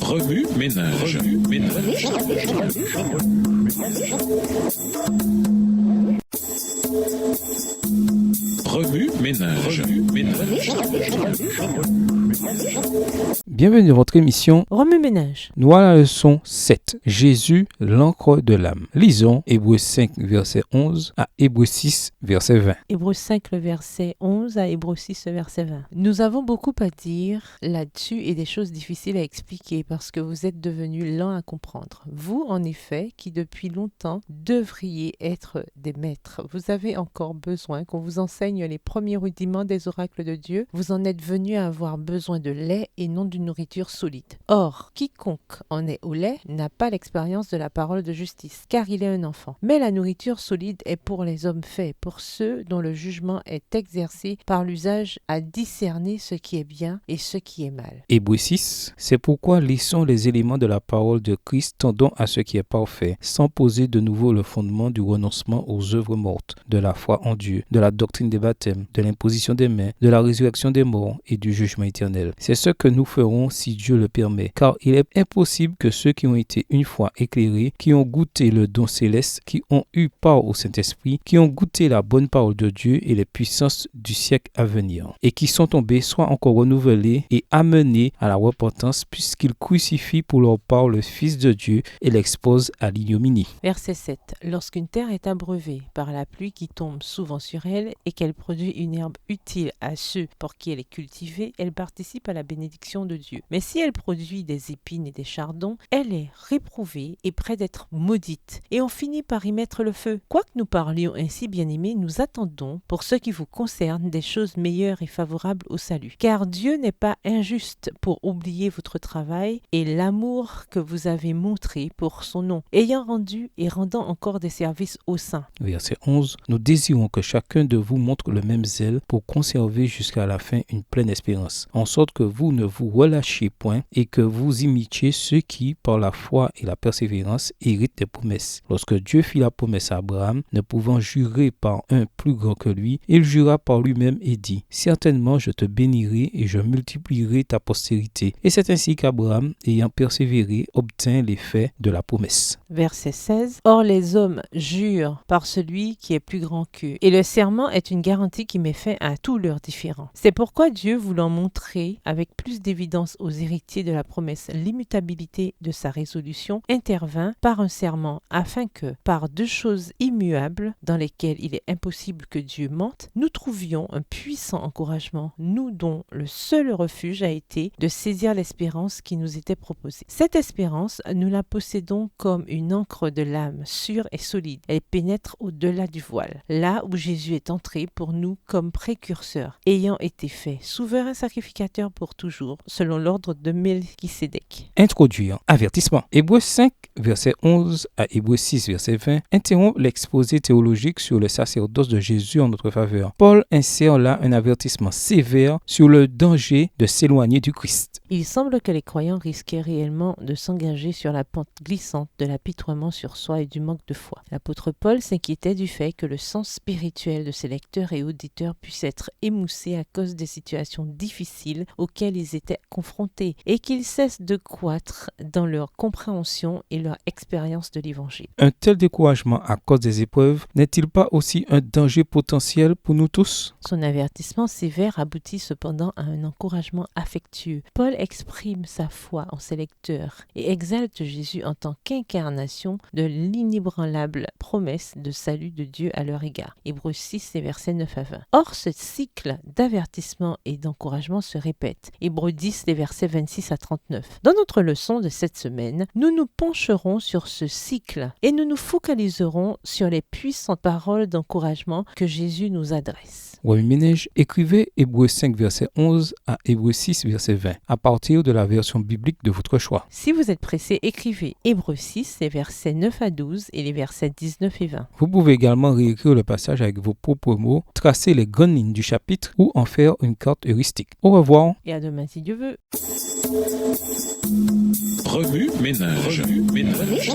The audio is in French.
Remue ménage. Remue ménage. Bienvenue dans votre émission Remue ménage. Nous à la leçon 7. Jésus, l'encre de l'âme. Lisons Hébreux 5, verset 11 à Hébreux 6, verset 20. Hébreux 5, le verset 11 à Hébreux 6, le verset 20. Nous avons beaucoup à dire là-dessus et des choses difficiles à expliquer parce que vous êtes devenus lents à comprendre. Vous, en effet, qui depuis longtemps devriez être des maîtres, vous avez encore besoin qu'on vous enseigne les premiers rudiments des oracles de Dieu. Vous en êtes venus à avoir besoin de lait et non d'une nourriture solide. Or, quiconque en est au lait n'a pas l'expérience de la parole de justice, car il est un enfant. Mais la nourriture solide est pour les hommes faits, pour ceux dont le jugement est exercé par l'usage à discerner ce qui est bien et ce qui est mal. Hébreux 6. C'est pourquoi laissons les éléments de la parole de Christ tendant à ce qui est parfait, sans poser de nouveau le fondement du renoncement aux œuvres mortes, de la foi en Dieu, de la doctrine des baptêmes, de l'imposition des mains, de la résurrection des morts et du jugement éternel. C'est ce que nous ferons si Dieu le permet, car il est impossible que ceux qui ont été une fois éclairés, qui ont goûté le don céleste, qui ont eu part au Saint-Esprit, qui ont goûté la bonne parole de Dieu et les puissances du siècle à venir, et qui sont tombés soient encore renouvelés et amenés à la repentance, puisqu'ils crucifient pour leur part le Fils de Dieu et l'exposent à l'ignominie. Verset 7. Lorsqu'une terre est abreuvée par la pluie qui tombe souvent sur elle et qu'elle produit une herbe utile à ceux pour qui elle est cultivée, elle participe à la bénédiction de Dieu. Mais si elle produit des épines et des chardons, elle est réprouvée et près d'être maudite. Et on finit par y mettre le feu. Quoique nous parlions ainsi, bien-aimés, nous attendons, pour ce qui vous concerne, des choses meilleures et favorables au salut. Car Dieu n'est pas injuste pour oublier votre travail et l'amour que vous avez montré pour son nom, ayant rendu et rendant encore des services aux saints. Verset 11. Nous désirons que chacun de vous montre le même zèle pour conserver jusqu'à la fin une pleine espérance, en sorte que vous ne vous relâchiez point et que vous imitiez ceux qui, par la foi et la persévérance, héritent des promesses. Lorsque Dieu fit la promesse à Abraham, ne pouvant jurer par un plus grand que lui, il jura par lui-même et dit « Certainement je te bénirai et je multiplierai ta postérité. » Et c'est ainsi qu'Abraham, ayant persévéré, obtint l'effet de la promesse. Verset 16. Or les hommes jurent par celui qui est plus grand qu'eux, et le serment est une garantie qui met fin à tous leurs différends. C'est pourquoi Dieu, voulant montrer avec plus d'évidence aux héritiers de la promesse l'immutabilité de sa résolution, intervint par un serment afin que, par deux choses immuables dans lesquelles il est impossible que Dieu mente, nous trouvions un puissant encouragement, nous dont le seul refuge a été de saisir l'espérance qui nous était proposée. Cette espérance, nous la possédons comme une encre de l'âme, sûre et solide. Elle pénètre au-delà du voile, là où Jésus est entré pour nous comme précurseur, ayant été fait souverain sacrificateur pour toujours, selon l'ordre de Melchisédek. Introduire. Avertissement. Hébreux 5, verset 11 à Hébreux 6, verset 20 interrompt l'exposé théologique sur le sacerdoce de Jésus en notre faveur. Paul insère là un avertissement sévère sur le danger de s'éloigner du Christ. Il semble que les croyants risquaient réellement de s'engager sur la pente glissante de l'apitoiement sur soi et du manque de foi. L'apôtre Paul s'inquiétait du fait que le sens spirituel de ses lecteurs et auditeurs puisse être émoussé à cause des situations difficiles auxquelles ils étaient confrontés et qu'ils cessent de croître dans leur compréhension et leur expérience de l'Évangile. Un tel découragement à cause des épreuves n'est-il pas aussi un danger potentiel pour nous tous? Son avertissement sévère aboutit cependant à un encouragement affectueux. Paul exprime sa foi en ses lecteurs et exalte Jésus en tant qu'incarnation de l'inébranlable promesse de salut de Dieu à leur égard. Hébreux 6, versets 9 à 20. Or, ce cycle d'avertissement et d'encouragement se répète. Hébreux 10, les versets 26 à 39. Dans notre leçon de cette semaine, nous nous pencherons sur ce cycle et nous nous focaliserons sur les puissantes paroles d'encouragement que Jésus nous adresse. Remue ménage, écrivez Hébreux 5, verset 11 à Hébreux 6, verset 20, à partir de la version biblique de votre choix. Si vous êtes pressé, écrivez Hébreux 6, les versets 9 à 12 et les versets 19 et 20. Vous pouvez également réécrire le passage avec vos propres mots, tracer les grandes lignes du chapitre ou en faire une carte heuristique. Au revoir. Et à demain si Dieu veut. Remue ménage. Remue ménage.